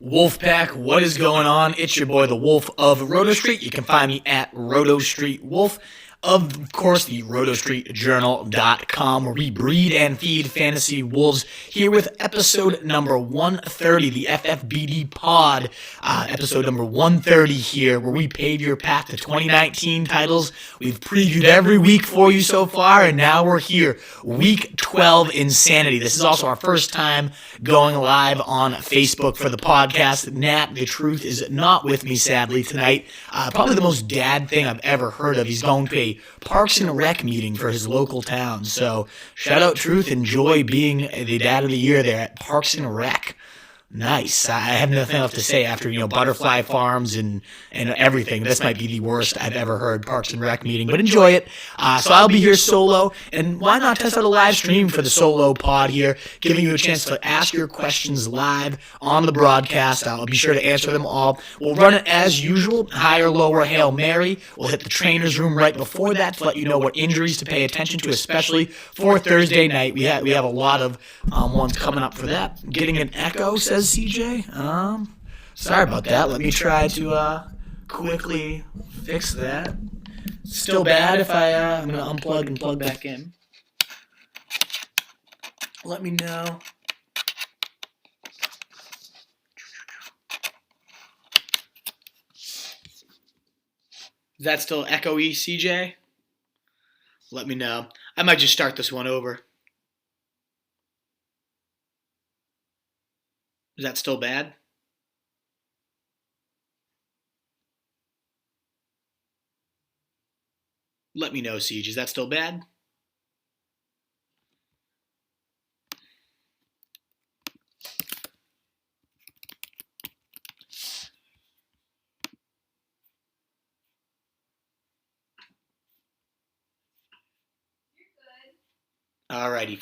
Wolfpack, what is going on? It's your boy, the Wolf of Roto Street. You can find me at Roto Street Wolf. Of course, the rotostreetjournal.com, where we breed and feed fantasy wolves, here with episode number 130, the FFBD pod, episode number 130 here, where we pave your path to 2019 titles. We've previewed every week for you so far, and now we're here, week 12 insanity. This is also our first time going live on Facebook for the podcast. Nat, the truth is not with me, sadly, tonight. Probably the most dad thing I've ever heard of. He's going to a Parks and Rec meeting for his local town. So shout out Truth. Enjoy being the dad of the year there at Parks and Rec. Nice. I have nothing else to say after, butterfly farms and everything. This might be the worst I've ever heard Parks and Rec meeting, but enjoy it. So I'll be here solo, and why not test out a live stream for the solo pod here, giving you a chance to ask your questions live on the broadcast. I'll be sure to answer them all. We'll run it as usual, higher, lower, Hail Mary. We'll hit the trainer's room right before that to let you know what injuries to pay attention to, especially for Thursday night. We have a lot of ones coming up for that. Getting an echo, says CJ. Sorry about that. Let me try to quickly fix that. Still bad if I'm going to unplug and plug back in. Let me know. Is that still echoey, CJ? Let me know. I might just start this one over. Is that still bad? Let me know, Siege. Is that still bad? Alrighty.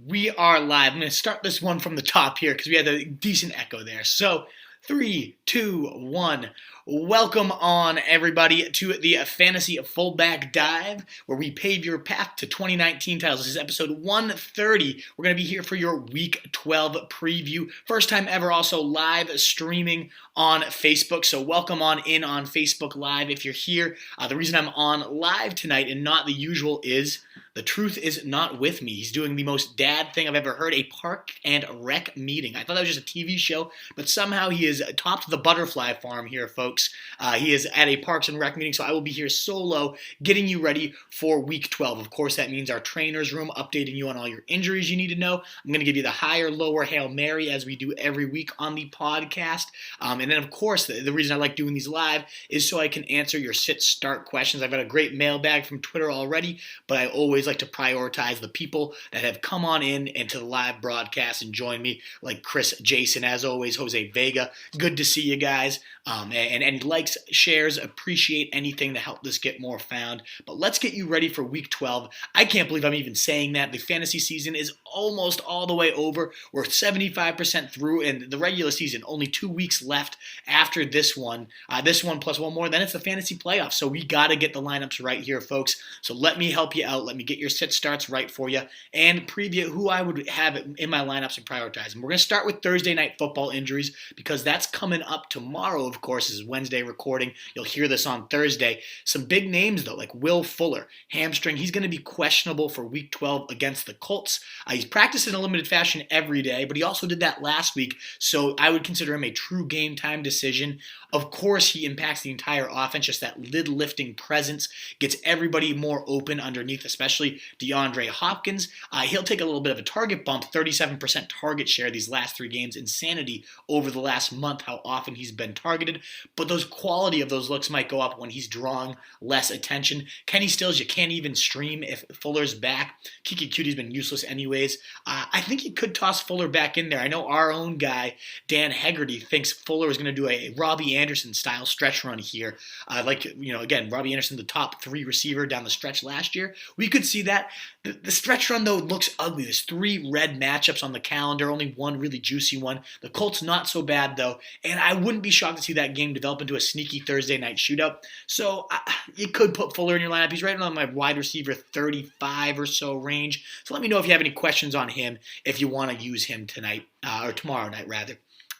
We are live. I'm going to start this one from the top here because we had a decent echo there. So, 3, 2, 1. Welcome on, everybody, to the Fantasy Fullback Dive, where we pave your path to 2019 titles. This is episode 130. We're going to be here for your Week 12 preview. First time ever also live streaming on Facebook, so welcome on in on Facebook Live if you're here. The reason I'm on live tonight and not the usual is the truth is not with me. He's doing the most dad thing I've ever heard, a Park and Rec meeting. I thought that was just a TV show, but somehow he has topped the butterfly farm here, folks. He is at a Parks and Rec meeting, so I will be here solo getting you ready for Week 12. Of course, that means our trainer's room, updating you on all your injuries you need to know. I'm going to give you the higher, lower Hail Mary as we do every week on the podcast. And then, of course, the reason I like doing these live is so I can answer your sit-start questions. I've got a great mailbag from Twitter already, but I always like to prioritize the people that have come on in and to the live broadcast and join me, like Chris, Jason, as always, Jose Vega. Good to see you guys. And any likes, shares, appreciate anything to help this get more found. But let's get you ready for Week 12. I can't believe I'm even saying that. The fantasy season is almost all the way over. We're 75% through, and the regular season, only 2 weeks left after this one. This one plus one more, then it's the fantasy playoffs. So we got to get the lineups right here, folks. So let me help you out. Let me get your sit starts right for you and preview who I would have in my lineups and prioritize. And we're going to start with Thursday night football injuries because that's coming up tomorrow, of course, is Wednesday recording. You'll hear this on Thursday. Some big names, though, like Will Fuller, hamstring. He's going to be questionable for Week 12 against the Colts. He's practiced in a limited fashion every day, but he also did that last week, so I would consider him a true game time decision. Of course, he impacts the entire offense, just that lid-lifting presence, gets everybody more open underneath, especially DeAndre Hopkins. He'll take a little bit of a target bump, 37% target share these last 3 games. Insanity over the last month, how often he's been targeted. But those quality of those looks might go up when he's drawing less attention. Kenny Stills, you can't even stream if Fuller's back. Kiki Cutie's been useless anyways. I think he could toss Fuller back in there. I know our own guy, Dan Hegarty, thinks Fuller is going to do a Robbie Anderson-style stretch run here. Again, Robbie Anderson, the top 3 receiver down the stretch last year. We could see that. The stretch run, though, looks ugly. There's 3 red matchups on the calendar, only one really juicy one. The Colts not so bad, though, and I wouldn't be shocked to see that game develop into a sneaky Thursday night shootout. So you could put Fuller in your lineup. He's right around my wide receiver 35 or so range. So let me know if you have any questions on him if you want to use him tonight, or tomorrow night, rather.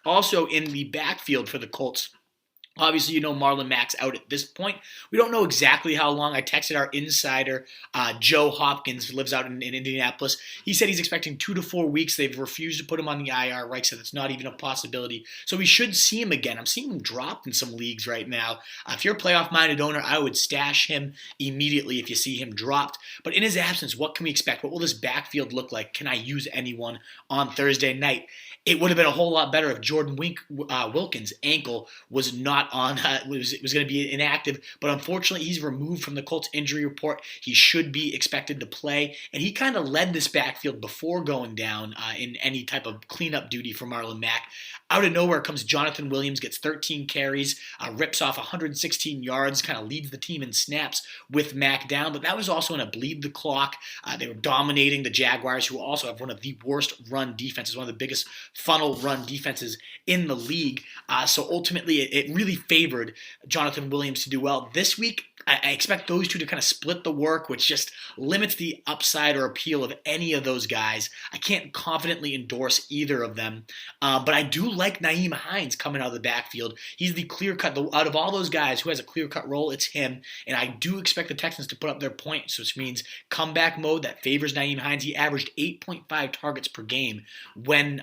Also in the backfield for the Colts, obviously, Marlon Mack's out at this point. We don't know exactly how long. I texted our insider, Joe Hopkins, who lives out in Indianapolis. He said he's expecting 2 to 4 weeks. They've refused to put him on the IR. Reich said it's not even a possibility. So we should see him again. I'm seeing him dropped in some leagues right now. If you're a playoff-minded owner, I would stash him immediately if you see him dropped. But in his absence, what can we expect? What will this backfield look like? Can I use anyone on Thursday night? It would have been a whole lot better if Jordan Wilkins' ankle was not on, was going to be inactive. But unfortunately, he's removed from the Colts injury report. He should be expected to play. And he kind of led this backfield before going down in any type of cleanup duty for Marlon Mack. Out of nowhere comes Jonathan Williams, gets 13 carries, rips off 116 yards, kind of leads the team in snaps with Mack down. But that was also in a bleed the clock. They were dominating the Jaguars, who also have one of the worst run defenses, one of the biggest funnel run defenses in the league. So ultimately, it really favored Jonathan Williams to do well. This week, I expect those two to kind of split the work, which just limits the upside or appeal of any of those guys. I can't confidently endorse either of them, but I do like Nyheim Hines coming out of the backfield. He's the clear-cut, out of all those guys who has a clear-cut role, it's him, and I do expect the Texans to put up their points, which means comeback mode that favors Nyheim Hines. He averaged 8.5 targets per game when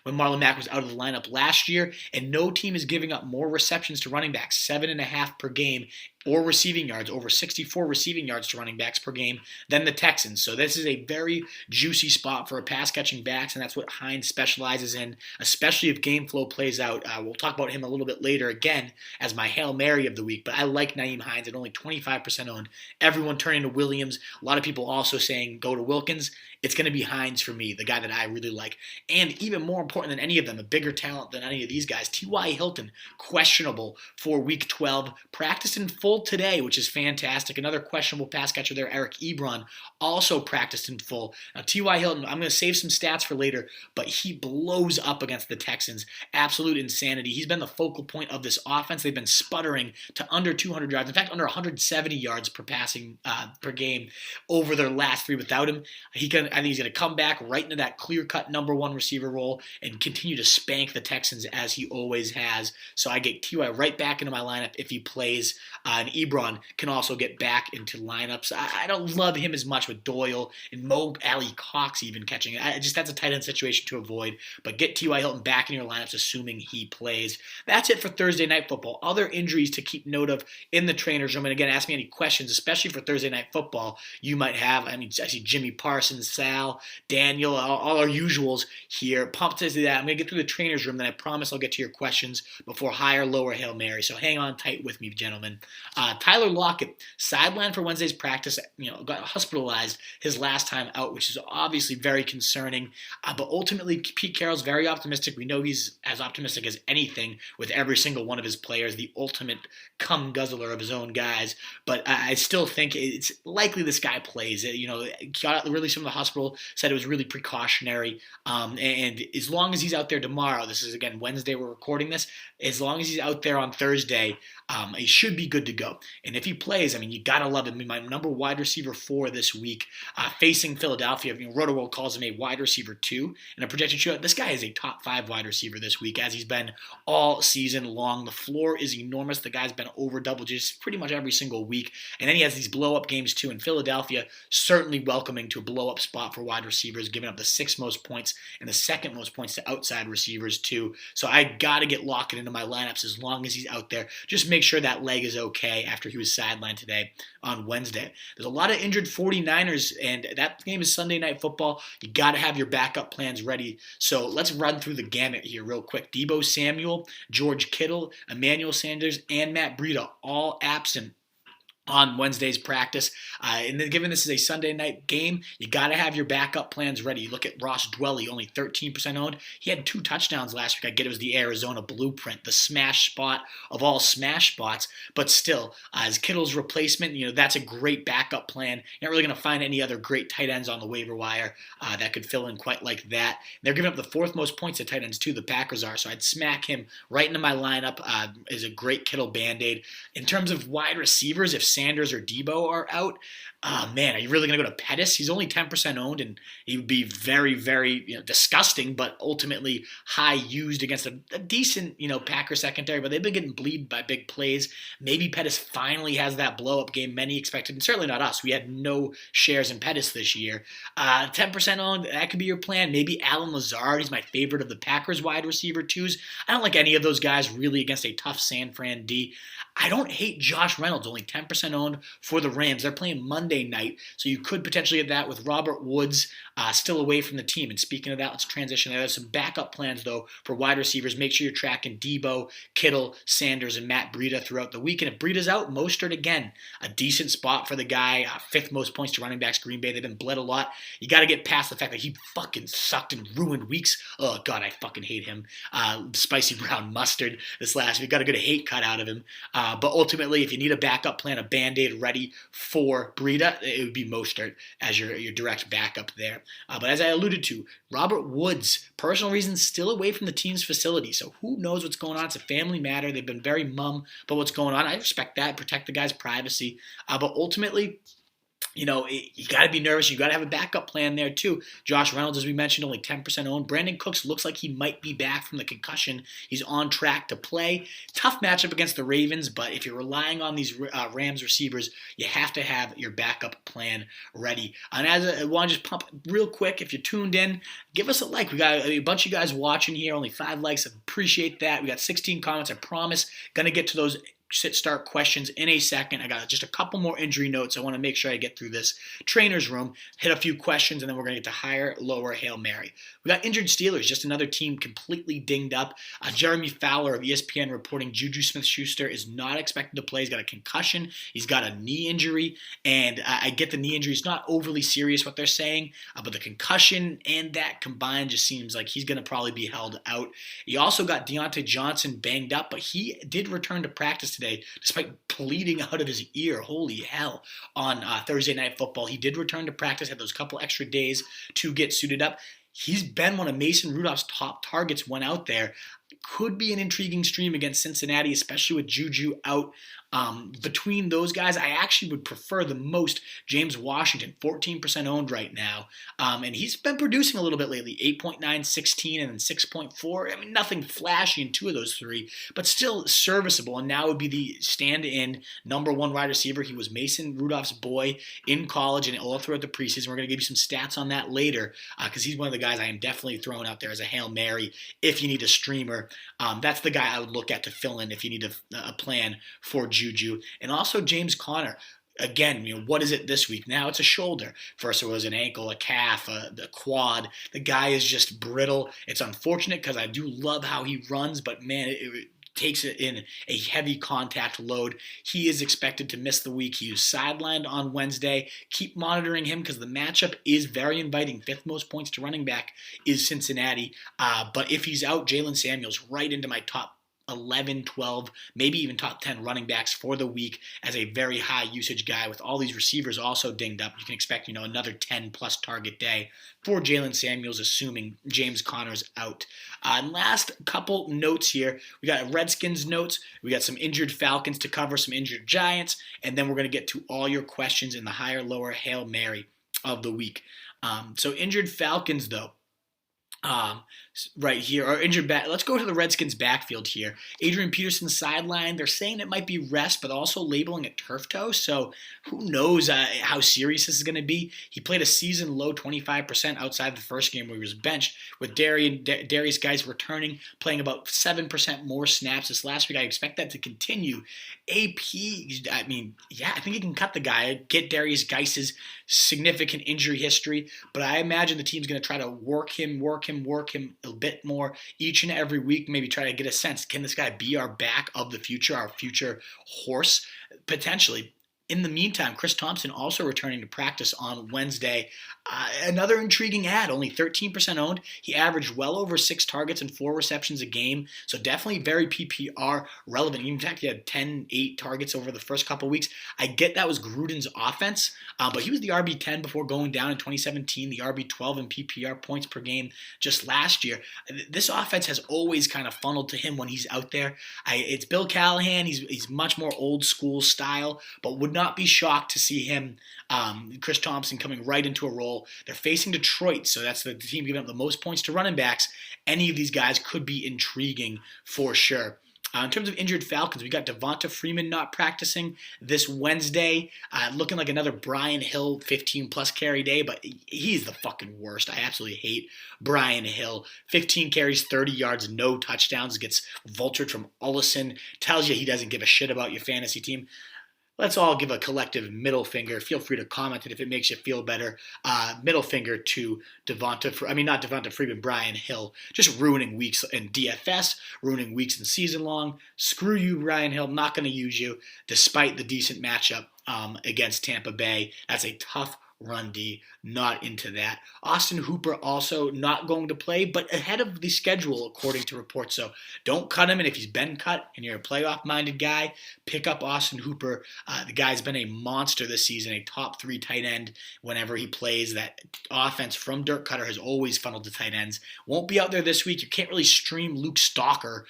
Marlon Mack was out of the lineup last year, and no team is giving up more receptions to running backs, 7.5 per game, or receiving yards, over 64 receiving yards to running backs per game than the Texans. So this is a very juicy spot for a pass-catching backs, and that's what Hines specializes in, especially if game flow plays out. We'll talk about him a little bit later again as my Hail Mary of the week, but I like Nyheim Hines at only 25% owned. Everyone turning to Williams. A lot of people also saying go to Wilkins. It's going to be Hines for me, the guy that I really like. And even more important than any of them, a bigger talent than any of these guys, T.Y. Hilton, questionable for Week 12, practiced in full today, which is fantastic. Another questionable pass catcher there, Eric Ebron, also practiced in full. Now, T.Y. Hilton, I'm going to save some stats for later, but he blows up against the Texans. Absolute insanity. He's been the focal point of this offense. They've been sputtering to under 200 yards. In fact, under 170 yards per passing per game over their last three without him. I think he's going to come back right into that clear-cut number one receiver role and continue to spank the Texans as he always has. So I get T.Y. right back into my lineup if he plays. And Ebron can also get back into lineups. I don't love him as much with Doyle and Mo Alley Cox even catching it. That's a tight end situation to avoid. But get T.Y. Hilton back in your lineups, assuming he plays. That's it for Thursday Night Football. Other injuries to keep note of in the trainer's room. And again, ask me any questions, especially for Thursday Night Football you might have. I see Jimmy Parsons, Sal, Daniel, all our usuals here. Pumped to do that. I'm going to get through the trainer's room, then I promise I'll get to your questions before high or lower Hail Mary. So hang on tight with me, gentlemen. Tyler Lockett, sidelined for Wednesday's practice, got hospitalized his last time out, which is obviously very concerning. But ultimately, Pete Carroll's very optimistic. We know he's as optimistic as anything with every single one of his players, the ultimate cum guzzler of his own guys. But I still think it's likely this guy plays. Got released from the hospital, said it was really precautionary. And as long as he's out there tomorrow, this is, again, Wednesday we're recording this, as long as he's out there on Thursday, he should be good to go. And if he plays, you got to love him. My number wide receiver 4 this week, facing Philadelphia. Roto-World calls him a wide receiver 2 in a projected shootout. This guy is a top 5 wide receiver this week, as he's been all season long. The floor is enormous. The guy's been over double digits pretty much every single week. And then he has these blow-up games, too. In Philadelphia, certainly welcoming to a blow-up spot for wide receivers, giving up the 6th most points and the 2nd most points to outside receivers, too. So I got to get Lockett into my lineups as long as he's out there. Just make sure that leg is okay after he was sidelined today on Wednesday. There's a lot of injured 49ers, and that game is Sunday Night Football. You got to have your backup plans ready. So let's run through the gamut here real quick. Deebo Samuel, George Kittle, Emmanuel Sanders, and Matt Breida all absent on Wednesday's practice. And then given this is a Sunday night game, you got to have your backup plans ready. You look at Ross Dwelly, only 13% owned. He had 2 touchdowns last week. I get it was the Arizona blueprint, the smash spot of all smash spots. But still, as Kittle's replacement, that's a great backup plan. You're not really going to find any other great tight ends on the waiver wire that could fill in quite like that. They're giving up the 4th most points to tight ends, too, the Packers are. So I'd smack him right into my lineup. Is a great Kittle Band-Aid. In terms of wide receivers, if Sanders or Deebo are out, Oh man, are you really going to go to Pettis? He's only 10% owned, and he would be very, very disgusting, but ultimately high used against a decent Packer secondary. But they've been getting bleed by big plays. Maybe Pettis finally has that blow up game many expected, and certainly not us. We had no shares in Pettis this year. 10% owned, that could be your plan. Maybe Alan Lazard. He's my favorite of the Packers wide receiver twos. I don't like any of those guys really against a tough San Fran D. I don't hate Josh Reynolds, only 10% owned for the Rams. They're playing Monday night, so you could potentially get that with Robert Woods still away from the team. And speaking of that, let's transition. There's some backup plans, though, for wide receivers. Make sure you're tracking Debo, Kittle, Sanders, and Matt Breida throughout the week. And if Breida's out, Mostert again, a decent spot for the guy. Fifth most points to running backs, Green Bay. They've been bled a lot. You got to get past the fact that he fucking sucked and ruined weeks. Oh, God, I fucking hate him. Spicy brown mustard this last week. Got a good hate cut out of him. But ultimately, if you need a backup plan, a Band-Aid ready for Breida, it would be Mostert as your direct backup there. But as I alluded to, Robert Woods, personal reasons, still away from the team's facility. So who knows what's going on? It's a family matter. They've been very mum about what's going on. I respect that. Protect the guy's privacy. But ultimately, you got to be nervous. You got to have a backup plan there too. Josh Reynolds, as we mentioned, only 10% owned. Brandon Cooks looks like he might be back from the concussion. He's on track to play. Tough matchup against the Ravens, but if you're relying on these Rams receivers, you have to have your backup plan ready. And as I want to just pump real quick, if you're tuned in, give us a like. We got a bunch of guys watching here, only 5 likes. I appreciate that. We got 16 comments. I promise. Gonna get to those sit-start questions in a second. I got just a couple more injury notes. I want to make sure I get through this trainer's room, hit a few questions, and then we're going to get to higher, lower, Hail Mary. We got injured Steelers, just another team completely dinged up. Jeremy Fowler of ESPN reporting Juju Smith-Schuster is not expected to play. He's got a concussion. He's got a knee injury, and I get the knee injury. It's not overly serious what they're saying, but the concussion and that combined just seems like he's going to probably be held out. You also got Deontay Johnson banged up, but he did return to practice today despite bleeding out of his ear. Holy hell. On Thursday Night Football, he did return to practice, had those couple extra days to get suited up. He's been one of Mason Rudolph's top targets when out there. Could be an intriguing stream against Cincinnati, especially with Juju out. Between those guys, I actually would prefer the most James Washington, 14% owned right now. And he's been producing a little bit lately, 8.9, 16, and then 6.4. I mean, nothing flashy in 2 of those 3, but still serviceable. And now would be the stand-in number 1 wide receiver. He was Mason Rudolph's boy in college and all throughout the preseason. We're going to give you some stats on that later because he's one of the guys I am definitely throwing out there as a Hail Mary if you need a streamer. That's the guy I would look at to fill in if you need a plan for Juju. And also James Conner. Again, what is it this week? Now it's a shoulder. First it was an ankle, a calf, the quad. The guy is just brittle. It's unfortunate because I do love how he runs, but man, it takes it in a heavy contact load. He is expected to miss the week. He was sidelined on Wednesday. Keep monitoring him because the matchup is very inviting. 5th most points to running back is Cincinnati. But if he's out, Jalen Samuels right into my top 11, 12, maybe even top 10 running backs for the week as a very high usage guy with all these receivers also dinged up. You can expect, another 10 plus target day for Jalen Samuels, assuming James Conner's out. And last couple notes here. We got Redskins notes. We got some injured Falcons to cover, some injured Giants, and then we're going to get to all your questions in the higher, lower Hail Mary of the week. So injured Falcons, though. Right here, or injured back. Let's go to the Redskins backfield here. Adrian Peterson sideline. They're saying it might be rest, but also labeling it turf toe. So who knows how serious this is going to be. He played a season low 25% outside the first game where he was benched, with Darius Geis returning, playing about 7% more snaps this last week. I expect that to continue. I think he can cut the guy, get Darius Geis's significant injury history, but I imagine the team's going to try to work him a bit more each and every week, maybe try to get a sense, can this guy be our back of the future, our future horse? Potentially. In the meantime, Chris Thompson also returning to practice on Wednesday. Another intriguing ad, only 13% owned. He averaged well over 6 targets and 4 receptions a game, so definitely very PPR relevant. In fact, he had 8 targets over the first couple weeks. I get that was Gruden's offense, but he was the RB10 before going down in 2017, the RB12 in PPR points per game just last year. This offense has always kind of funneled to him when he's out there. It's Bill Callahan. He's much more old school style, but would not be shocked to see him, Chris Thompson, coming right into a role. They're facing Detroit, so that's the team giving up the most points to running backs. Any of these guys could be intriguing for sure. In terms of injured Falcons, we got Devonta Freeman not practicing this Wednesday, looking like another Brian Hill 15-plus carry day, but he's the fucking worst. I absolutely hate Brian Hill. 15 carries, 30 yards, no touchdowns, gets vultured from Ullison, tells you he doesn't give a shit about your fantasy team. Let's all give a collective middle finger. Feel free to comment it if it makes you feel better. Middle finger to not Devonta Freeman, Brian Hill. Just ruining weeks in DFS, ruining weeks in season long. Screw you, Brian Hill. Not going to use you despite the decent matchup against Tampa Bay. That's a tough run D, not into that. Austin Hooper also not going to play, but ahead of the schedule, according to reports. So don't cut him, and if he's been cut and you're a playoff-minded guy, pick up Austin Hooper. The guy's been a monster this season, a top 3 tight end whenever he plays. That offense from Dirk Cutter has always funneled to tight ends. Won't be out there this week. You can't really stream Luke Stalker,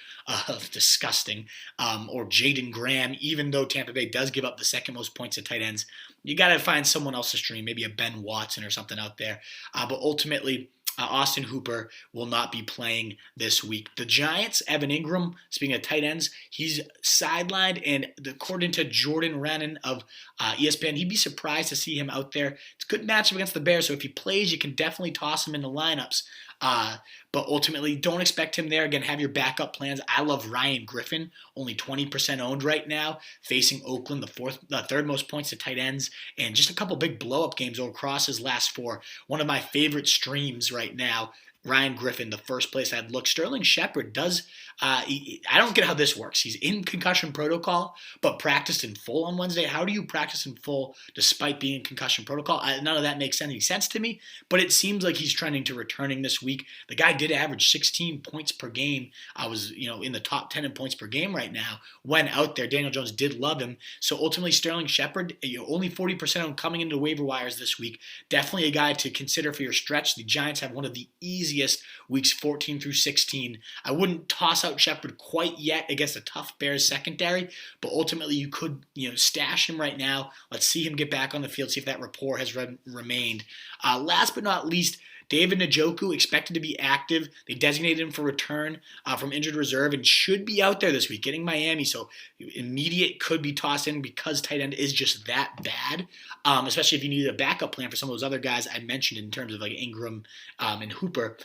disgusting, or Jaden Graham, even though Tampa Bay does give up the second most points to tight ends. You got to find someone else to stream, maybe a Ben Watson or something out there. But ultimately, Austin Hooper will not be playing this week. The Giants, Evan Ingram, speaking of tight ends, he's sidelined, and according to Jordan Rennan of ESPN, he'd be surprised to see him out there. It's a good matchup against the Bears, so if he plays, you can definitely toss him in the lineups. But ultimately, don't expect him there. Again, have your backup plans. I love Ryan Griffin, only 20% owned right now, facing Oakland, the third most points to tight ends, and just a couple big blow-up games across his last 4. One of my favorite streams right now, Ryan Griffin, the first place I'd look. Sterling Shepard does, I don't get how this works. He's in concussion protocol, but practiced in full on Wednesday. How do you practice in full despite being in concussion protocol? None of that makes any sense to me, but it seems like he's trending to returning this week. The guy did average 16 points per game. I was, in the top 10 in points per game right now when out there. Daniel Jones did love him. So ultimately, Sterling Shepard, only 40% on coming into waiver wires this week. Definitely a guy to consider for your stretch. The Giants have one of the easiest weeks 14 through 16. I wouldn't toss out Shepard quite yet against a tough Bears secondary, but ultimately you could, stash him right now. Let's see him get back on the field, see if that rapport has remained. Last but not least, David Njoku expected to be active. They designated him for return from injured reserve and should be out there this week, getting Miami. So immediate could be tossed in because tight end is just that bad, especially if you need a backup plan for some of those other guys I mentioned in terms of like Ingram and Hooper.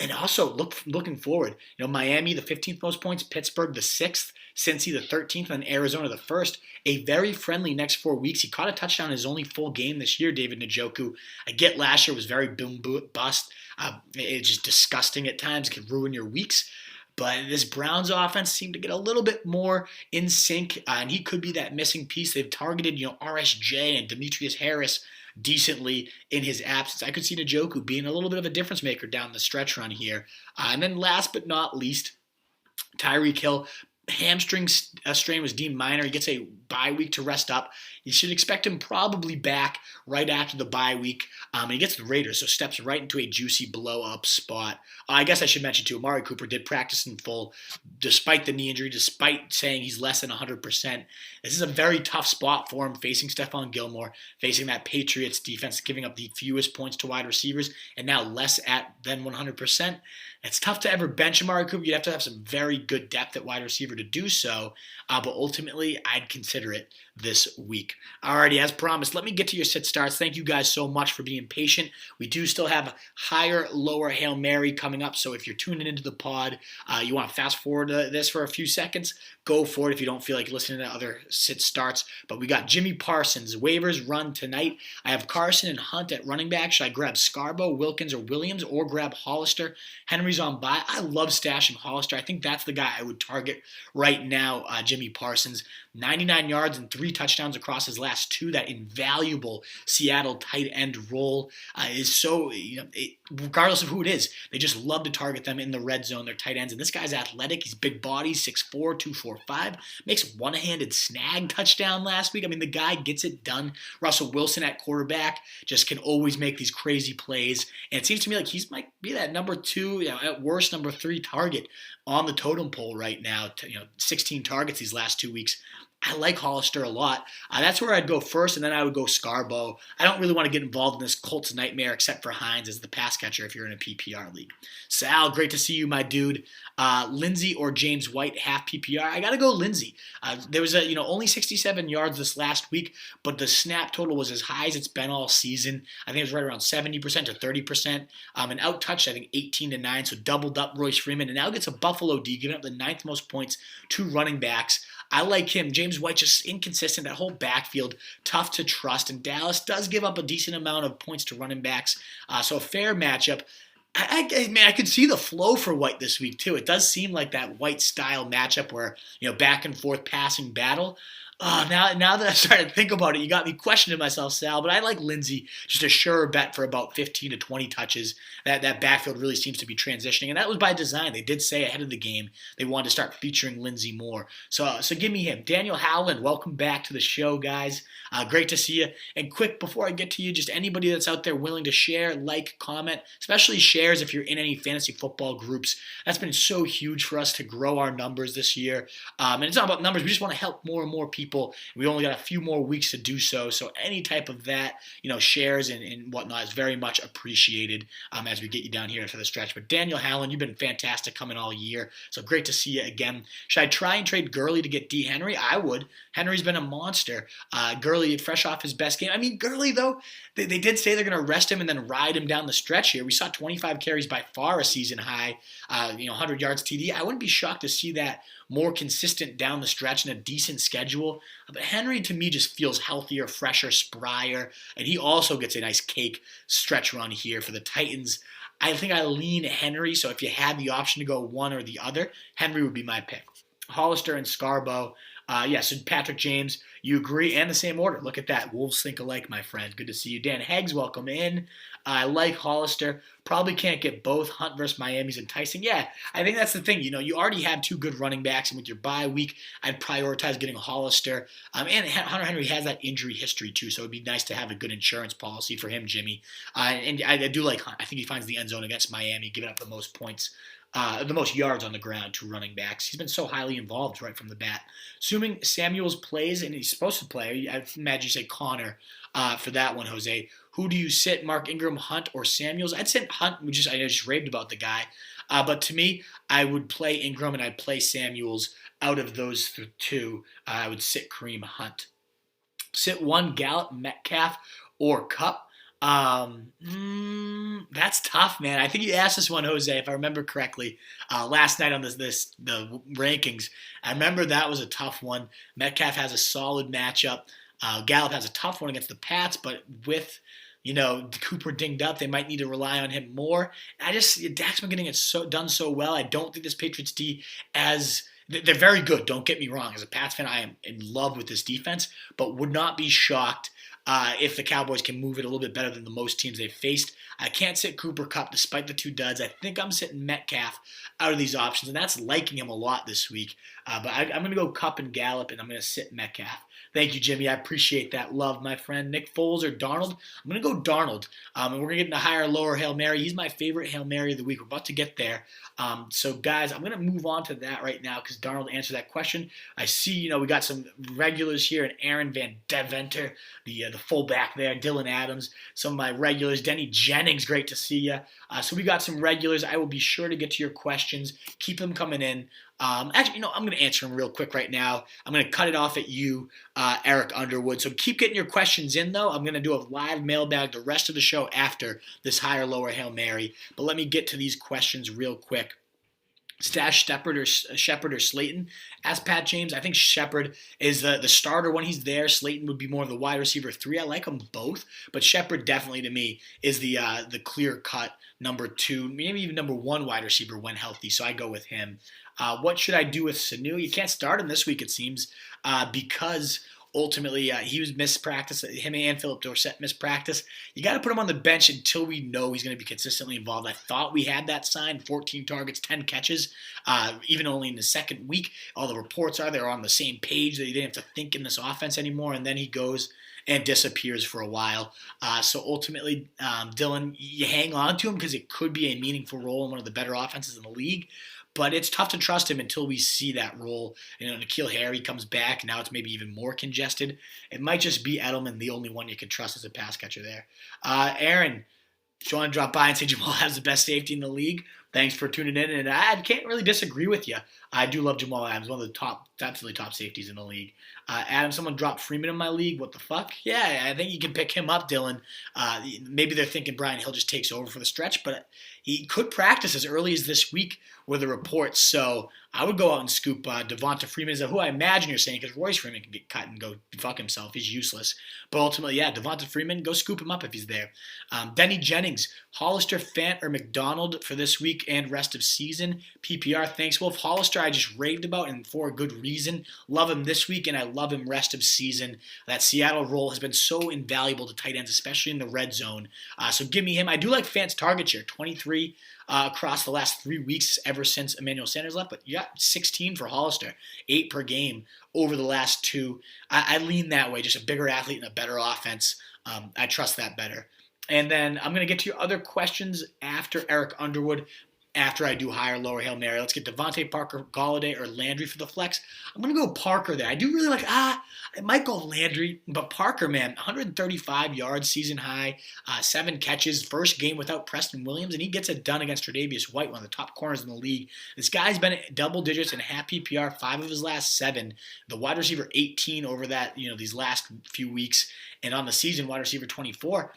And also looking forward, Miami, the 15th most points, Pittsburgh, the 6th, Cincy, the 13th, and Arizona, the 1st. A very friendly next 4 weeks. He caught a touchdown in his only full game this year, David Njoku. I get last year was very boom bust. It's just disgusting at times. It can ruin your weeks. But this Browns offense seemed to get a little bit more in sync, and he could be that missing piece. They've targeted, RSJ and Demetrius Harris decently in his absence. I could see Njoku being a little bit of a difference maker down the stretch run here. And then last but not least, Tyreek Hill. Hamstring strain was deemed minor. He gets a bye week to rest up. You should expect him probably back right after the bye week. And he gets the Raiders, so steps right into a juicy blow-up spot. I guess I should mention, too, Amari Cooper did practice in full despite the knee injury, despite saying he's less than 100%. This is a very tough spot for him, facing Stephon Gilmore, facing that Patriots defense, giving up the fewest points to wide receivers, and now less than 100%. It's tough to ever bench Amari Cooper. You'd have to have some very good depth at wide receiver to do so, but ultimately, I'd consider it this week. Alrighty, as promised, let me get to your sit starts. Thank you guys so much for being patient. We do still have higher, lower Hail Mary coming up, so if you're tuning into the pod, you want to fast forward this for a few seconds, go for it if you don't feel like listening to other sit starts. But we got Jimmy Parsons. Waivers run tonight. I have Carson and Hunt at running back. Should I grab Scarborough, Wilkins, or Williams, or grab Hollister? Henry's on bye. I love stashing Hollister. I think that's the guy I would target right now, Jimmy Parsons. 99 yards and 3 touchdowns across his last 2. That invaluable Seattle tight end role is so, regardless of who it is, they just love to target them in the red zone, their tight ends. And this guy's athletic. He's big body, 6'4", 245. Makes one-handed snag touchdown last week. I mean, the guy gets it done. Russell Wilson at quarterback just can always make these crazy plays. And it seems to me like he might be that number 2, at worst number 3 target on the totem pole right now. 16 targets these last 2 weeks. I like Hollister a lot. That's where I'd go first, and then I would go Scarborough. I don't really want to get involved in this Colts nightmare except for Hines as the pass catcher if you're in a PPR league. Sal, great to see you, my dude. Lindsey or James White, half PPR. I got to go Lindsey. There was only 67 yards this last week, but the snap total was as high as it's been all season. I think it was right around 70% to 30%. And out-touched, I think, 18-9, so doubled up Royce Freeman, and now gets a Buffalo D, giving up the ninth most points to running backs. I like him. James White just inconsistent. That whole backfield, tough to trust. And Dallas does give up a decent amount of points to running backs. So a fair matchup. I could see the flow for White this week too. It does seem like that White style matchup where back and forth passing battle. Now that I started to think about it, you got me questioning myself, Sal. But I like Lindsey, just a sure bet for about 15 to 20 touches. That backfield really seems to be transitioning, and that was by design. They did say ahead of the game they wanted to start featuring Lindsey more. So give me him. Daniel Howland, welcome back to the show, guys. Great to see you. And quick, before I get to you, just anybody that's out there willing to share, like, comment, especially shares if you're in any fantasy football groups. That's been so huge for us to grow our numbers this year. And it's not about numbers. We just want to help more and more people. We only got a few more weeks to do so. So any type of that, shares and whatnot is very much appreciated as we get you down here into the stretch. But Daniel Howland, you've been fantastic coming all year. So great to see you again. Should I try and trade Gurley to get D. Henry? I would. Henry's been a monster. Gurley, fresh off his best game. I mean, Gurley, though, they did say they're going to rest him and then ride him down the stretch here. We saw 25 carries, by far a season high, 100 yards TD. I wouldn't be shocked to see that more consistent down the stretch and a decent schedule. But Henry, to me, just feels healthier, fresher, sprier, and he also gets a nice cake stretch run here for the Titans. I think I lean Henry, so if you had the option to go one or the other, Henry would be my pick. Hollister and Scarborough. So Patrick James, you agree, and the same order. Look at that. Wolves think alike, my friend. Good to see you. Dan Heggs, welcome in. I like Hollister. Probably can't get both. Hunt versus Miami's enticing. Yeah, I think that's the thing. You already have two good running backs, and with your bye week, I'd prioritize getting Hollister. And Hunter Henry has that injury history, too, so it'd be nice to have a good insurance policy for him, Jimmy. And I do like Hunt. I think he finds the end zone against Miami, giving up the most points. The most yards on the ground to running backs. He's been so highly involved right from the bat. Assuming Samuels plays, and he's supposed to play, I imagine you say Connor for that one, Jose. Who do you sit, Mark Ingram, Hunt, or Samuels? I'd sit Hunt. I just raved about the guy. But to me, I would play Ingram and I'd play Samuels. Out of those two, I would sit Kareem Hunt. Sit one, Gallup, Metcalf, or Kupp. That's tough, man. I think you asked this one, Jose, if I remember correctly, last night on the rankings. I remember that was a tough one. Metcalf has a solid matchup. Gallup has a tough one against the Pats, but with Cooper dinged up, they might need to rely on him more. Dak's been getting it done so well. I don't think this Patriots D they're very good. Don't get me wrong. As a Pats fan, I am in love with this defense, but would not be shocked if the Cowboys can move it a little bit better than the most teams they've faced. I can't sit Cooper Kupp despite the two duds. I think I'm sitting Metcalf out of these options, and that's liking him a lot this week. But I'm going to go Kupp and Gallup, and I'm going to sit Metcalf. Thank you, Jimmy. I appreciate that love, my friend. Nick Foles or Darnold? I'm going to go Darnold. And we're going to get into higher or lower Hail Mary. He's my favorite Hail Mary of the week. We're about to get there. So, guys, I'm going to move on to that right now because Darnold answered that question. I see, we got some regulars here, and Aaron Van Deventer, the fullback there, Dylan Adams, some of my regulars, Denny Jennings, great to see you. So we got some regulars. I will be sure to get to your questions. Keep them coming in. I'm going to answer them real quick right now. I'm going to cut it off at you, Eric Underwood. So keep getting your questions in, though. I'm going to do a live mailbag the rest of the show after this higher lower Hail Mary. But let me get to these questions real quick. Stash Shepard or Slayton? Ask Pat James. I think Shepard is the starter when he's there. Slayton would be more of the wide receiver 3. I like them both, but Shepard definitely to me is the clear-cut number 2, maybe even number 1 wide receiver when healthy, so I go with him. What should I do with Sanu? You can't start him this week, it seems, because ultimately he was missed practice. Him and Philip Dorsett missed practice. You got to put him on the bench until we know he's going to be consistently involved. I thought we had that sign, 14 targets, 10 catches, even only in the second week. All the reports are they're on the same page, that he didn't have to think in this offense anymore, and then he goes and disappears for a while. So ultimately, Dylan, you hang on to him because it could be a meaningful role in one of the better offenses in the league. but it's tough to trust him until we see that role. N'Keal Harry comes back, now it's maybe even more congested. It might just be Edelman, the only one you can trust as a pass catcher there. Aaron, just want to drop by and say Jamal has the best safety in the league. Thanks for tuning in, and I can't really disagree with you. I do love Jamal Adams, one of the absolutely top safeties in the league. Adam, someone dropped Freeman in my league. What the fuck? Yeah, I think you can pick him up, Dylan. Maybe they're thinking Brian Hill just takes over for the stretch, but he could practice as early as this week with the reports. So I would go out and scoop Devonta Freeman, who I imagine you're saying, because Royce Freeman can get cut and go fuck himself. He's useless. But ultimately, yeah, Devonta Freeman, go scoop him up if he's there. Denny Jennings, Hollister, Fant, or McDonald for this week and rest of season. PPR, thanks, Wolf. Hollister I just raved about, and for a good reason. Love him this week, and I love him rest of season. That Seattle role has been so invaluable to tight ends, especially in the red zone. So give me him. I do like Fant's target share, 23 across the last 3 weeks ever since Emmanuel Sanders left, but you got 16 for Hollister, 8 per game over the last 2. I lean that way, just a bigger athlete and a better offense. I trust that better. And then I'm going to get to your other questions after Eric Underwood, after I do higher, lower Hail Mary. Let's get Devontae Parker, Galladay, or Landry for the flex. I'm going to go Parker there. I do really like, I might go Landry, but Parker, man, 135 yards, season high, 7 catches, first game without Preston Williams, and he gets it done against Tre'Davious White, one of the top corners in the league. This guy's been at double digits in half PPR, 5 of his last 7. The wide receiver 18 over that, these last few weeks, and on the season, wide receiver 24.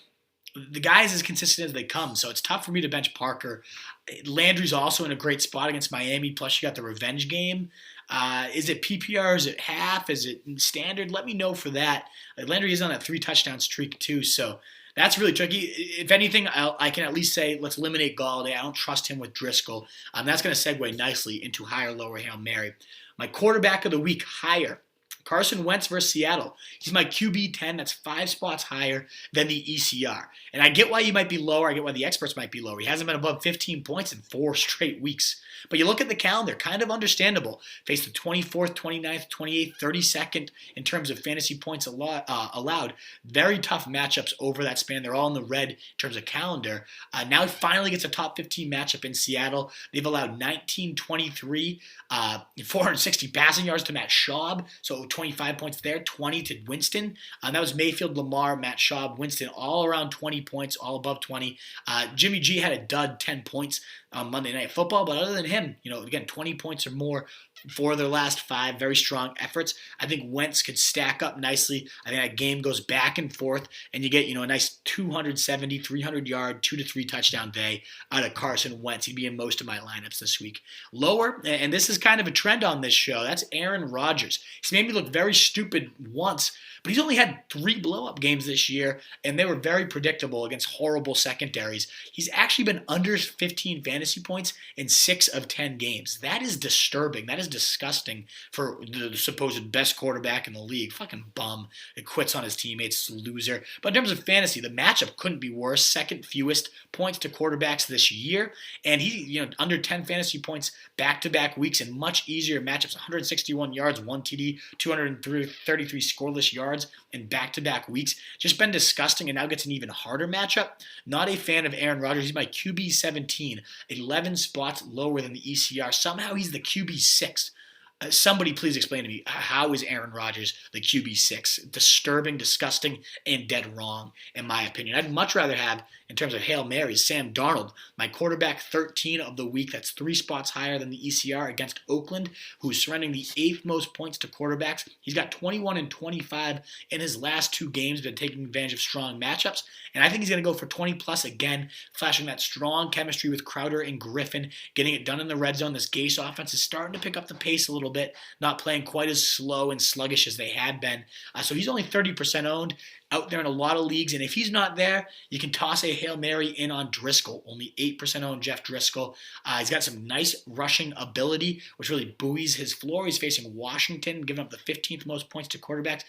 The guy is as consistent as they come, so it's tough for me to bench Parker. Landry's also in a great spot against Miami, plus you got the revenge game. Is it PPR? Is it half? Is it standard? Let me know for that. Landry is on a 3-touchdown streak too, so that's really tricky. If anything, I can at least say let's eliminate Galladay. I don't trust him with Driscoll. That's going to segue nicely into higher, lower Hail Mary. My quarterback of the week, higher. Carson Wentz versus Seattle. He's my QB 10. That's 5 spots higher than the ECR. And I get why you might be lower. I get why the experts might be lower. He hasn't been above 15 points in 4 straight weeks. But you look at the calendar, kind of understandable. Faced the 24th, 29th, 28th, 32nd in terms of fantasy points allowed. Very tough matchups over that span. They're all in the red in terms of calendar. Now he finally gets a top 15 matchup in Seattle. They've allowed 19-23, 460 passing yards to Matt Schaub. So 25 points there, 20 to Winston. That was Mayfield, Lamar, Matt Schaub, Winston, all around 20 points, all above 20. Jimmy G had a dud 10 points on Monday Night Football, but other than him, again, 20 points or more for their last 5 very strong efforts. I think Wentz could stack up nicely. I think that game goes back and forth, and you get, a nice 270, 300-yard, 2 to 3 touchdown day out of Carson Wentz. He'd be in most of my lineups this week. Lower, and this is kind of a trend on this show, that's Aaron Rodgers. He's made me look very stupid once, but he's only had 3 blow-up games this year, and they were very predictable against horrible secondaries. He's actually been under 15 fantasy points in 6 of 10 games. That is disturbing. That is disgusting for the supposed best quarterback in the league. Fucking bum. It quits on his teammates. Loser. But in terms of fantasy, the matchup couldn't be worse. Second fewest points to quarterbacks this year. And he, under 10 fantasy points back-to-back weeks and much easier matchups. 161 yards, 1 TD, 233 scoreless yards in back-to-back weeks. Just been disgusting, and now gets an even harder matchup. Not a fan of Aaron Rodgers. He's my QB 17, 11 spots lower than the ECR. Somehow he's the QB 6. Somebody please explain to me, how is Aaron Rodgers the QB6? Disturbing, disgusting, and dead wrong, in my opinion. I'd much rather have, in terms of Hail Marys, Sam Darnold, my quarterback 13 of the week. That's 3 spots higher than the ECR against Oakland, who's surrendering the 8th most points to quarterbacks. He's got 21 and 25 in his last 2 games, been taking advantage of strong matchups. And I think he's going to go for 20-plus again, flashing that strong chemistry with Crowder and Griffin, getting it done in the red zone. This Gase offense is starting to pick up the pace a little bit, not playing quite as slow and sluggish as they had been. So he's only 30% owned out there in a lot of leagues. And if he's not there, you can toss a Hail Mary in on Driscoll. Only 8% owned Jeff Driscoll. He's got some nice rushing ability, which really buoys his floor. He's facing Washington, giving up the 15th most points to quarterbacks.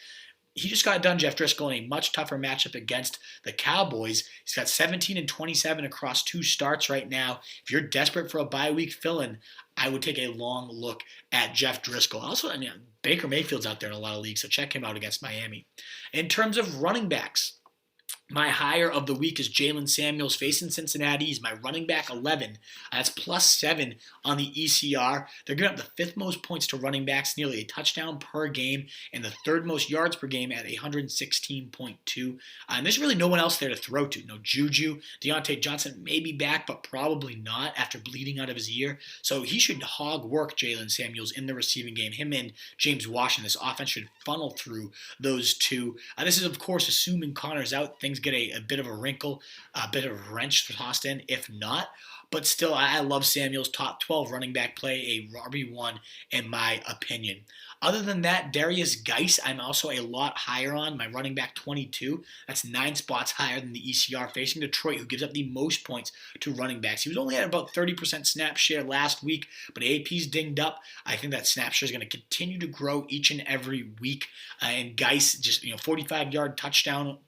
He just got done, Jeff Driscoll, in a much tougher matchup against the Cowboys. He's got 17 and 27 across 2 starts right now. If you're desperate for a bye week fill-in, I would take a long look at Jeff Driscoll. Also, Baker Mayfield's out there in a lot of leagues, so check him out against Miami. In terms of running backs, My higher of the week is Jalen Samuels facing Cincinnati. He's my running back 11. That's +7 on the ECR. They're giving up the fifth most points to running backs, nearly a touchdown per game, and the third most yards per game at 116.2. And there's really no one else there to throw to. No Juju. Deontay Johnson may be back, but probably not after bleeding out of his ear. So he should hog work Jalen Samuels in the receiving game. Him and James Washington. This offense should funnel through those two. This is, of course, assuming Connor's out. Things get a bit of a wrinkle, a bit of a wrench tossed in, if not. But still, I love Samuel's top 12 running back play, a RB1 in my opinion. Other than that, Darius Geis, I'm also a lot higher on. My running back 22, that's 9 spots higher than the ECR, facing Detroit, who gives up the most points to running backs. He was only at about 30% snap share last week, but AP's dinged up. I think that snap share is going to continue to grow each and every week. And Geis, just 45-yard touchdown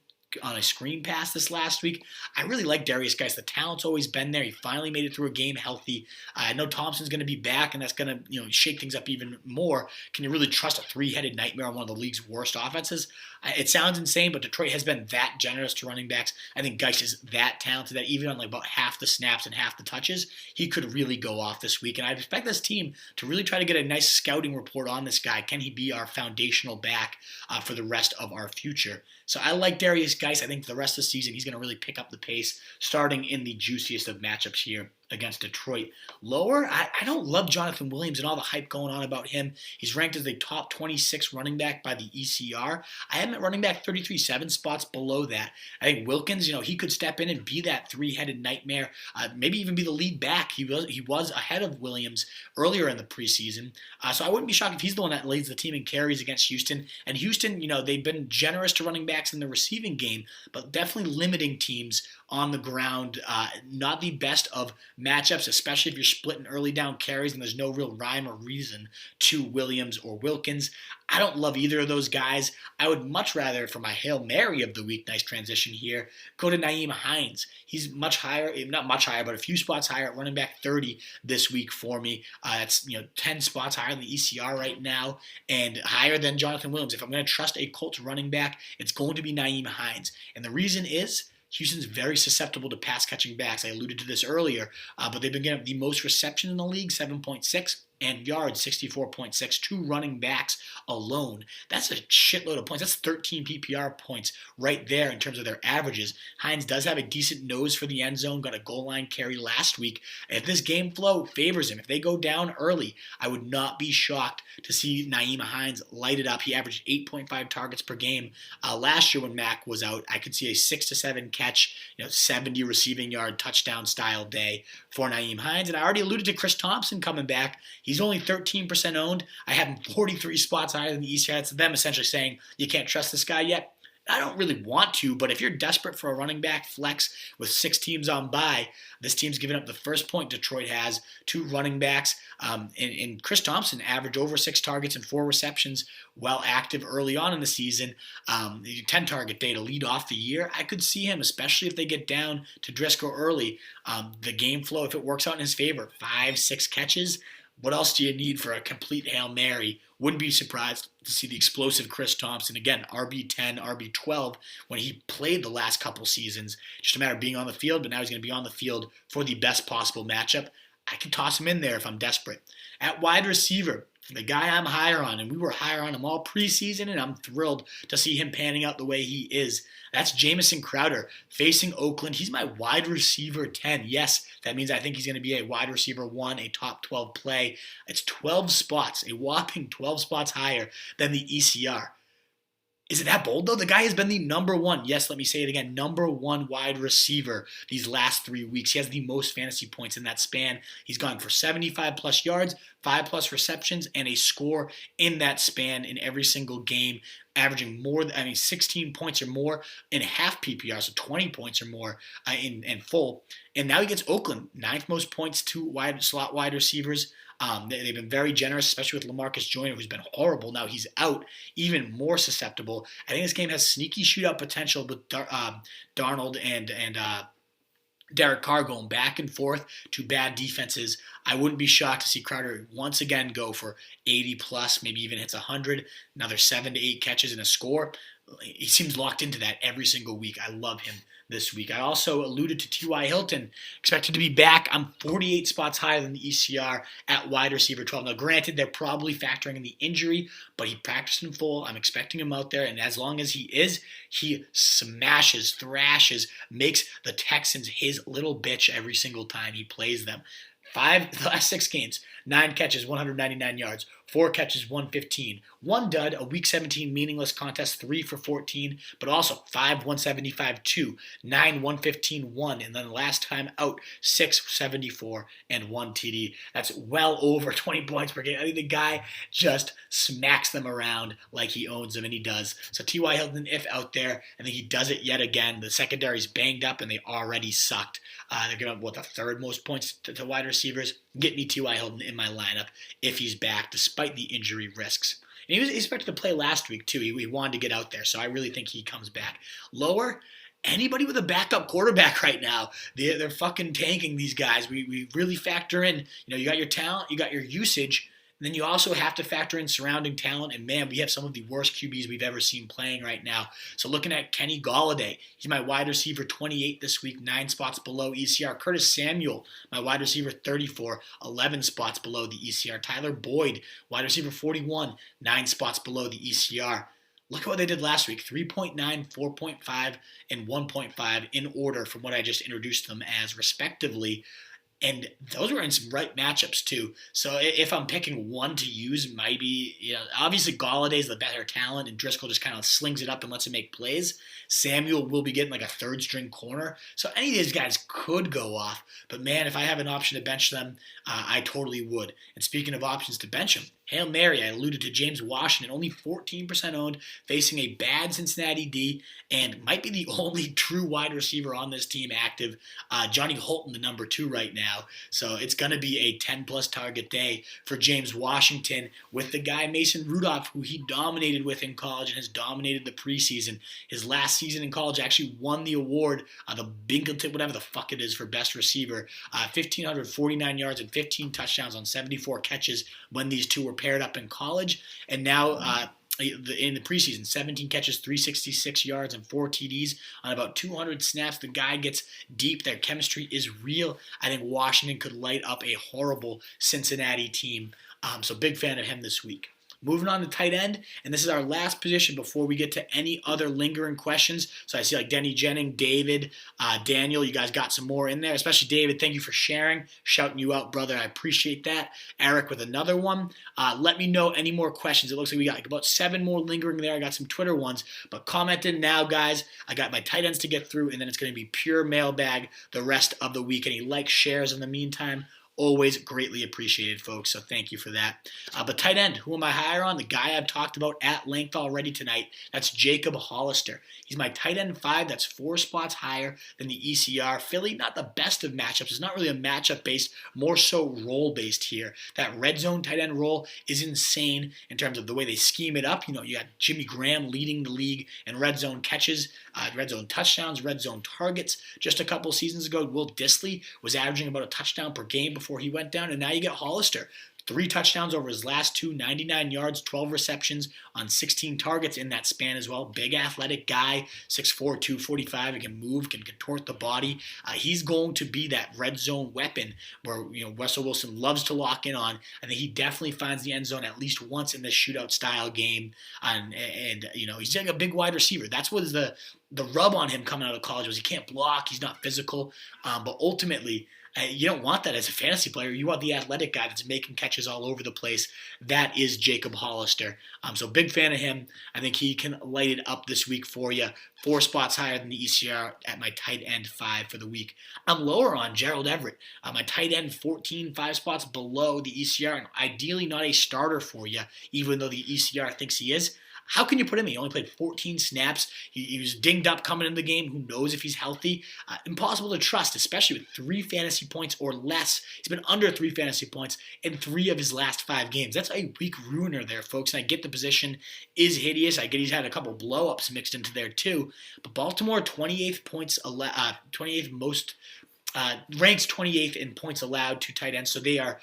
on a screen pass this last week. I really like Darius Geis. The talent's always been there. He finally made it through a game healthy. I know Thompson's going to be back, and that's going to shake things up even more. Can you really trust a three-headed nightmare on one of the league's worst offenses? It sounds insane, but Detroit has been that generous to running backs. I think Geis is that talented that even on about half the snaps and half the touches, he could really go off this week. And I expect this team to really try to get a nice scouting report on this guy. Can he be our foundational back for the rest of our future? So I like Darius Geis. I think the rest of the season he's going to really pick up the pace, starting in the juiciest of matchups here against Detroit. Lower, I don't love Jonathan Williams and all the hype going on about him. He's ranked as the top 26 running back by the ECR. I have him at running back 33, 7 spots below that. I think Wilkins, he could step in and be that three-headed nightmare, maybe even be the lead back. He was ahead of Williams earlier in the preseason. So I wouldn't be shocked if he's the one that leads the team in carries against Houston. And Houston, they've been generous to running backs in the receiving game, but definitely limiting teams on the ground. Not the best of matchups, especially if you're splitting early down carries and there's no real rhyme or reason to Williams or Wilkins. I don't love either of those guys. I would much rather, for my Hail Mary of the week, nice transition here, go to Nyheim Hines. He's much higher, not much higher, but a few spots higher at running back 30 this week for me. That's 10 spots higher than the ECR right now and higher than Jonathan Williams. If I'm going to trust a Colts running back, it's going to be Nyheim Hines. And the reason is Houston's very susceptible to pass-catching backs. I alluded to this earlier, but they've been getting the most reception in the league, 7.6, and yards, 64.6, 2 running backs alone. That's a shitload of points. That's 13 PPR points right there in terms of their averages. Hines does have a decent nose for the end zone, got a goal line carry last week. If this game flow favors him, if they go down early, I would not be shocked to see Nyheim Hines light it up. He averaged 8.5 targets per game. Last year when Mac was out, I could see a 6 to 7 catch, 70 receiving yard touchdown style day for Nyheim Hines. And I already alluded to Chris Thompson coming back. He's only 13% owned. I have him 43 spots higher than the ECR. That's them essentially saying you can't trust this guy yet. I don't really want to, but if you're desperate for a running back flex with 6 teams on bye, this team's giving up the first point Detroit has, 2 running backs. And Chris Thompson averaged over 6 targets and 4 receptions while active early on in the season. 10 target day to lead off the year. I could see him, especially if they get down to Driscoll early. The game flow, if it works out in his favor, 5, 6 catches. What else do you need for a complete Hail Mary? Wouldn't be surprised to see the explosive Chris Thompson. Again, RB10, RB12 when he played the last couple seasons. Just a matter of being on the field, but now he's going to be on the field for the best possible matchup. I can toss him in there if I'm desperate. At wide receiver, the guy I'm higher on, and we were higher on him all preseason, and I'm thrilled to see him panning out the way he is. That's Jamison Crowder facing Oakland. He's my wide receiver 10. Yes, that means I think he's going to be a wide receiver 1, a top 12 play. It's 12 spots, a whopping 12 spots higher than the ECR. Is it that bold, though? The guy has been the number 1, yes, let me say it again, number 1 wide receiver these last 3 weeks. He has the most fantasy points in that span. He's gone for 75-plus yards, 5-plus receptions, and a score in that span in every single game, averaging 16 points or more in half PPR, so 20 points or more in full. And now he gets Oakland, 9th most points to slot wide receivers. They've been very generous, especially with LaMarcus Joyner, who's been horrible. Now he's out, even more susceptible. I think this game has sneaky shootout potential with Darnold and Derek Carr going back and forth to bad defenses. I wouldn't be shocked to see Crowder once again go for 80 plus, maybe even hits 100, another 7 to 8 catches and a score. he seems locked into that every single week. I love him this week. I also alluded to T.Y. Hilton, expected to be back. I'm 48 spots higher than the ECR at wide receiver 12. Now, granted, they're probably factoring in the injury, but he practiced in full. I'm expecting him out there, and as long as he is, he smashes, thrashes, makes the Texans his little bitch every single time he plays them. The last 6 games, 9 catches, 199 yards, 4 catches, 115. 1 dud, a Week 17 meaningless contest, 3 for 14, but also 5, 175, 2, 9, 115, 1, and then the last time out, 6, 74, and 1 TD. That's well over 20 points per game. I think the guy just smacks them around like he owns them, and he does. So T.Y. Hilton, if out there, I think he does it yet again. The secondary's banged up, and they already sucked. They're going to, the third most points to wide receivers. Get me T.Y. Hilton in my lineup if he's back, despite the injury risks. And he was expected to play last week, too. He wanted to get out there, so I really think he comes back. Lower, anybody with a backup quarterback right now, they're fucking tanking these guys. We really factor in, you got your talent, you got your usage, and then you also have to factor in surrounding talent. And, man, we have some of the worst QBs we've ever seen playing right now. So looking at Kenny Golladay, he's my wide receiver 28 this week, 9 spots below ECR. Curtis Samuel, my wide receiver 34, 11 spots below the ECR. Tyler Boyd, wide receiver 41, 9 spots below the ECR. Look at what they did last week, 3.9, 4.5, and 1.5 in order from what I just introduced them as, respectively. And those were in some right matchups, too. So if I'm picking one to use, maybe, obviously Galladay's the better talent, and Driscoll just kind of slings it up and lets him make plays. Samuel will be getting like a third-string corner. So any of these guys could go off. But, man, if I have an option to bench them, I totally would. And speaking of options to bench them, Hail Mary, I alluded to James Washington, only 14% owned, facing a bad Cincinnati D, and might be the only true wide receiver on this team active. Johnny Holton, the number 2 right now. So it's going to be a 10-plus target day for James Washington with the guy Mason Rudolph, who he dominated with in college and has dominated the preseason. His last season in college actually won the award, the Bingleton, whatever the fuck it is, for best receiver. 1,549 yards and 15 touchdowns on 74 catches when these two were paired up in college, and now in the preseason, 17 catches, 366 yards, and 4 TDs on about 200 snaps. The guy gets deep. Their chemistry is real. I think Washington could light up a horrible Cincinnati team. So big fan of him this week. Moving on to tight end, and this is our last position before we get to any other lingering questions. So I see like Denny Jennings, David, Daniel, you guys got some more in there, especially David. Thank you for sharing, shouting you out, brother. I appreciate that. Eric with another one. Let me know any more questions. It looks like we got like about 7 more lingering there. I got some Twitter ones, but comment in now, guys. I got my tight ends to get through, and then it's going to be pure mailbag the rest of the week. Any likes, shares in the meantime? Always greatly appreciated, folks, so thank you for that. But tight end, who am I higher on? The guy I've talked about at length already tonight, that's Jacob Hollister. He's my tight end 5. That's 4 spots higher than the ECR. Philly, not the best of matchups. It's not really a matchup-based, more so role-based here. That red zone tight end role is insane in terms of the way they scheme it up. You got Jimmy Graham leading the league in red zone catches, red zone touchdowns, red zone targets. Just a couple seasons ago, Will Dissly was averaging about a touchdown per game before he went down, and now you get Hollister. 3 touchdowns over his last 2, 99 yards, 12 receptions on 16 targets in that span as well. Big athletic guy, 6'4", 245. He can move, can contort the body. He's going to be that red zone weapon where Russell Wilson loves to lock in on. I think he definitely finds the end zone at least once in this shootout style game. And he's like a big wide receiver. That's what is the rub on him coming out of college was he can't block, he's not physical. But ultimately, you don't want that as a fantasy player. You want the athletic guy that's making catches all over the place. That is Jacob Hollister. So big fan of him. I think he can light it up this week for you. 4 spots higher than the ECR at my tight end 5 for the week. I'm lower on Gerald Everett. My tight end 14, 5 spots below the ECR, and ideally not a starter for you, even though the ECR thinks he is. How can you put him in? He only played 14 snaps. He was dinged up coming into the game. Who knows if he's healthy? Impossible to trust, especially with 3 fantasy points or less. He's been under 3 fantasy points in 3 of his last 5 games. That's a week ruiner there, folks. And I get the position is hideous. I get he's had a couple blow-ups mixed into there too. But Baltimore, 28th most ranks 28th in points allowed to tight ends, so they are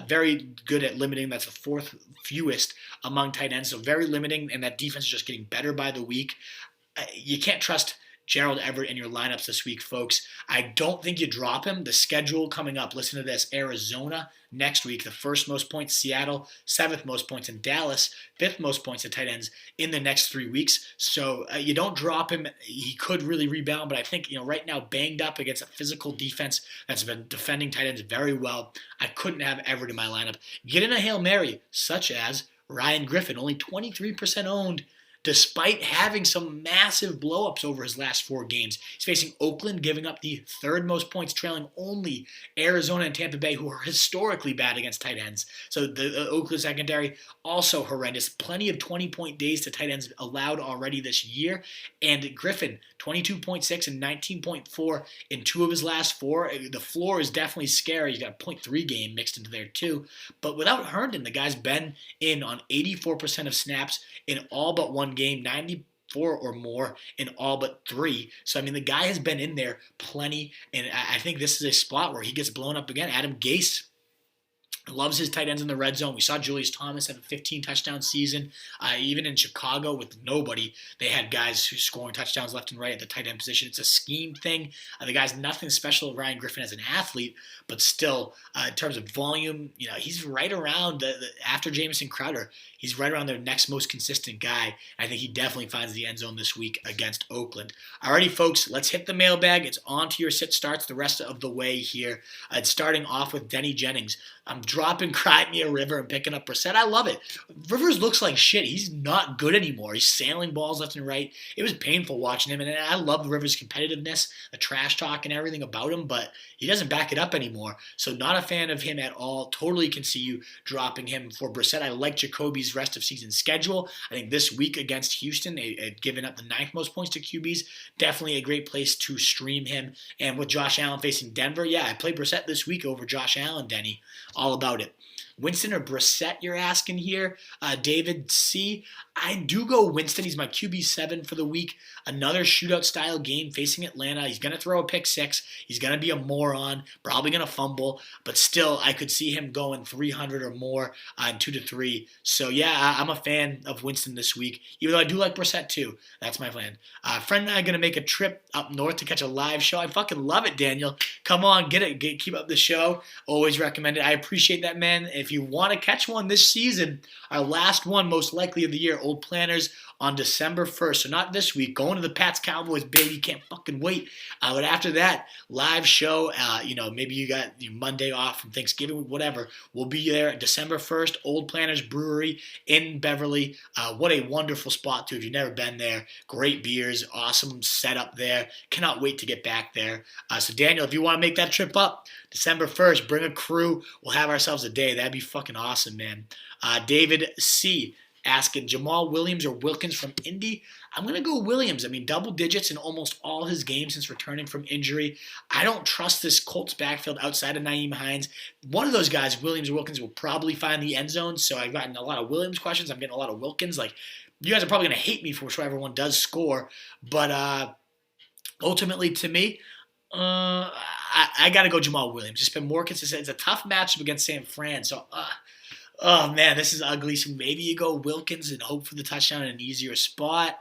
very good at limiting. That's the fourth fewest among tight ends, so very limiting, and that defense is just getting better by the week. You can't trust Gerald Everett in your lineups this week, folks. I don't think you drop him. The schedule coming up, listen to this: Arizona next week, the first most points, Seattle, seventh most points, in Dallas, fifth most points at tight ends in the next 3 weeks. So you don't drop him. He could really rebound, but I think right now banged up against a physical defense that's been defending tight ends very well. I couldn't have Everett in my lineup. Get in a Hail Mary, such as Ryan Griffin, only 23% owned, despite having some massive blowups over his last 4 games. He's facing Oakland, giving up the third most points, trailing only Arizona and Tampa Bay, who are historically bad against tight ends. So the Oakland secondary, also horrendous. Plenty of 20-point days to tight ends allowed already this year. And Griffin, 22.6 and 19.4 in 2 of his last 4. The floor is definitely scary. He's got a .3 game mixed into there too. But without Herndon, the guy's been in on 84% of snaps in all but 1 game, 94 or more in all but 3. So, the guy has been in there plenty, and I think this is a spot where he gets blown up again. Adam Gase loves his tight ends in the red zone. We saw Julius Thomas have a 15-touchdown season. Even in Chicago with nobody, they had guys who scoring touchdowns left and right at the tight end position. It's a scheme thing. The guy's nothing special with Ryan Griffin as an athlete, but still, in terms of volume, he's right around after Jamison Crowder. He's right around their next most consistent guy. I think he definitely finds the end zone this week against Oakland. Alrighty, folks, let's hit the mailbag. It's on to your sit starts the rest of the way here. It's starting off with Denny Jennings. I'm dropping Cry Me a River and picking up Brissett. I love it. Rivers looks like shit. He's not good anymore. He's sailing balls left and right. It was painful watching him, and I love Rivers' competitiveness, the trash talk and everything about him, but he doesn't back it up anymore. So not a fan of him at all. Totally can see you dropping him for Brissett. I like Jacoby's rest of season schedule. I think this week against Houston, they had given up the 9th most points to QBs. Definitely a great place to stream him. And with Josh Allen facing Denver, yeah, I play Brissett this week over Josh Allen, Denny. All about it. Winston or Brissett, you're asking here. David C. I do go Winston. He's my QB7 for the week. Another shootout-style game facing Atlanta. He's going to throw a pick 6. He's going to be a moron, probably going to fumble, but still, I could see him going 300 or more in 2 to 3. So, yeah, I'm a fan of Winston this week, even though I do like Brissett too. That's my plan. Friend and I are going to make a trip up north to catch a live show. I fucking love it, Daniel. Come on, get it. Keep up the show. Always recommend it. I appreciate that, man. If you want to catch one this season, our last one, most likely of the year, Old Planners on December 1st. So not this week. Going to the Pats Cowboys, baby. Can't fucking wait. But after that, live show, maybe you got your Monday off from Thanksgiving, whatever. We'll be there December 1st, Old Planners Brewery in Beverly. What a wonderful spot, too. If you've never been there, great beers, awesome setup there. Cannot wait to get back there. So, Daniel, if you want to make that trip up, December 1st, bring a crew. We'll have ourselves a day. That'd be fucking awesome, man. David C. asking Jamal Williams or Wilkins from Indy. I'm going to go Williams. Double digits in almost all his games since returning from injury. I don't trust this Colts backfield outside of Nyheim Hines. One of those guys, Williams or Wilkins, will probably find the end zone. So I've gotten a lot of Williams questions. I'm getting a lot of Wilkins. You guys are probably going to hate me for whichever one does score. But ultimately, to me, I got to go Jamal Williams. Just been more consistent. It's a tough matchup against San Fran. So, oh, man, this is ugly. So maybe you go Wilkins and hope for the touchdown in an easier spot.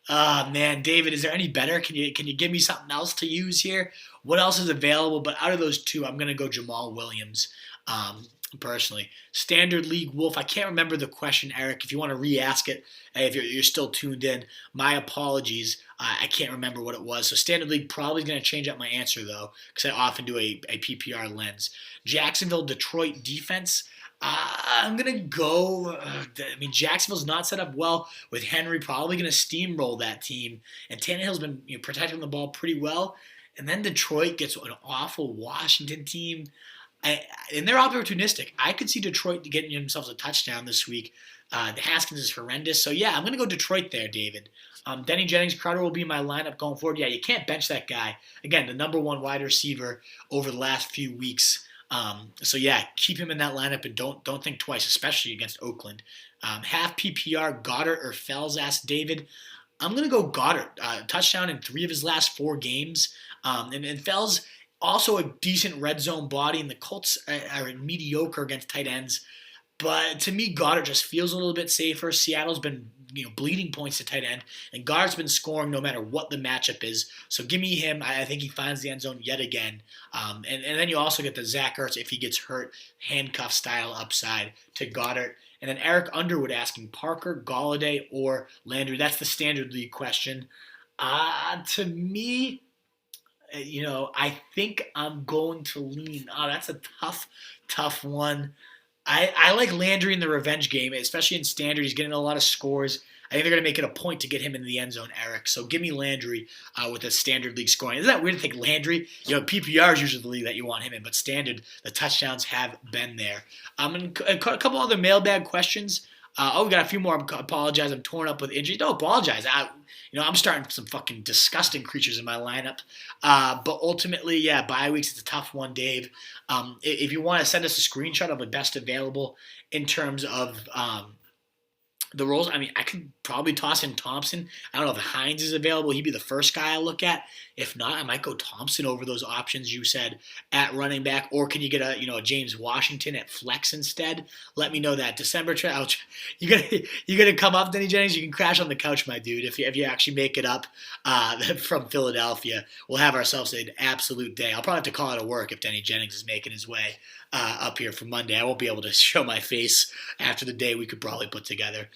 Man, David, is there any better? Can you give me something else to use here? What else is available? But out of those two, I'm going to go Jamal Williams personally. Standard League Wolf. I can't remember the question, Eric. If you want to re-ask it, if you're still tuned in, my apologies. I can't remember what it was. So Standard League probably going to change up my answer, though, because I often do a PPR lens. Jacksonville, Detroit defense. I'm going to go Jacksonville's not set up well with Henry, probably going to steamroll that team. And Tannehill's been protecting the ball pretty well. And then Detroit gets an awful Washington team. And they're opportunistic. I could see Detroit getting themselves a touchdown this week. Haskins is horrendous. So, yeah, I'm going to go Detroit there, David. Denny Jennings, Crowder will be in my lineup going forward. Yeah, you can't bench that guy. Again, the number 1 wide receiver over the last few weeks. So yeah, keep him in that lineup and don't think twice, especially against Oakland. Half PPR, Goddard or Fells, asked David. I'm going to go Goddard. Touchdown in 3 of his last 4 games. And Fells, Also a decent red zone body, and the Colts are mediocre against tight ends. But to me, Goddard just feels a little bit safer. Seattle's been bleeding points to tight end, and Goddard's been scoring no matter what the matchup is. So give me him. I think he finds the end zone yet again. And then you also get the Zach Ertz, if he gets hurt, handcuff style upside to Goddard. And then Eric Underwood asking Parker, Galladay, or Landry. That's the standard league question. To me, I think I'm going to lean. Oh, that's a tough one. I like Landry in the revenge game, especially in standard. He's getting a lot of scores. I think they're going to make it a point to get him in the end zone, Eric. So give me Landry with a standard league scoring. Isn't that weird to think Landry? PPR is usually the league that you want him in, but standard, the touchdowns have been there. And a couple other mailbag questions. We got a few more. I apologize. I'm torn up with injuries. Don't apologize. I'm starting some fucking disgusting creatures in my lineup. But ultimately, yeah, bye weeks, it's a tough one, Dave. If you want to send us a screenshot of the best available in terms of the roles, I could probably toss in Thompson. I don't know if Hines is available. He'd be the first guy I look at. If not, I might go Thompson over those options you said at running back. Or can you get a James Washington at flex instead? Let me know that. December you gonna come up, Denny Jennings? You can crash on the couch, my dude. If you actually make it up from Philadelphia, we'll have ourselves an absolute day. I'll probably have to call out of work if Denny Jennings is making his way up here for Monday. I won't be able to show my face after the day we could probably put together.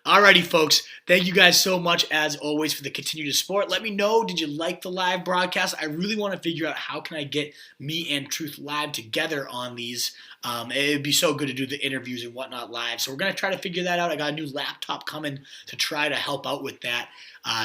Alrighty, folks. Thank you guys so much, as always, for the continued support. Let me know, did you like the live broadcast? I really want to figure out how can I get me and Truth Live together on these. It would be so good to do the interviews and whatnot live. So we're going to try to figure that out. I got a new laptop coming to try to help out with that.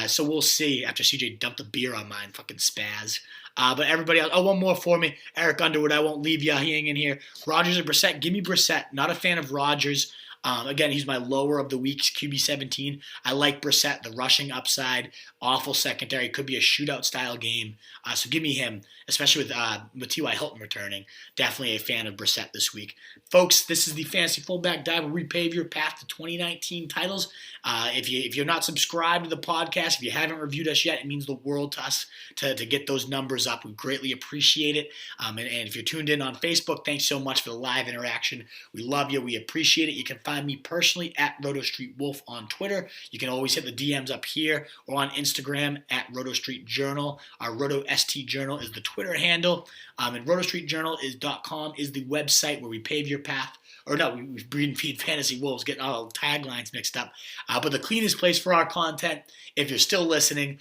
So we'll see after CJ dumped a beer on mine. Fucking spaz. But everybody else, one more for me. Eric Underwood, I won't leave you hanging here. Rodgers and Brissett, give me Brissett. Not a fan of Rodgers. Again, he's my lower of the week's QB17. I like Brissett, the rushing upside, awful secondary. Could be a shootout style game. So give me him, especially with T.Y. Hilton returning. Definitely a fan of Brissett this week. Folks, this is the Fantasy Fullback Dive, where we pave your path to 2019 titles. If you're not subscribed to the podcast, if you haven't reviewed us yet, it means the world to us to get those numbers up. We greatly appreciate it. And if you're tuned in on Facebook, thanks so much for the live interaction. We love you. We appreciate it. You can find me personally at RotoStreetWolf on Twitter. You can always hit the DMs up here or on Instagram at RotoStreetJournal. Our RotoST Journal is the Twitter handle. And RotoStreetJournal.com is the website where we pave your path. Or no, we breed and feed fantasy wolves, getting all taglines mixed up. But the cleanest place for our content, if you're still listening,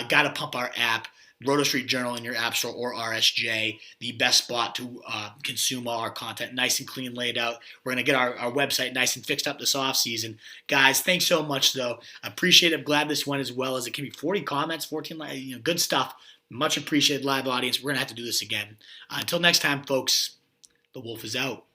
got to pump our app. Roto Street Journal in your App Store or RSJ, the best spot to consume all our content. Nice and clean laid out. We're going to get our website nice and fixed up this offseason. Guys, thanks so much, though. Appreciate it. I'm glad this went as well as it can be. 40 comments, 14, good stuff. Much appreciated, live audience. We're going to have to do this again. Until next time, folks, the wolf is out.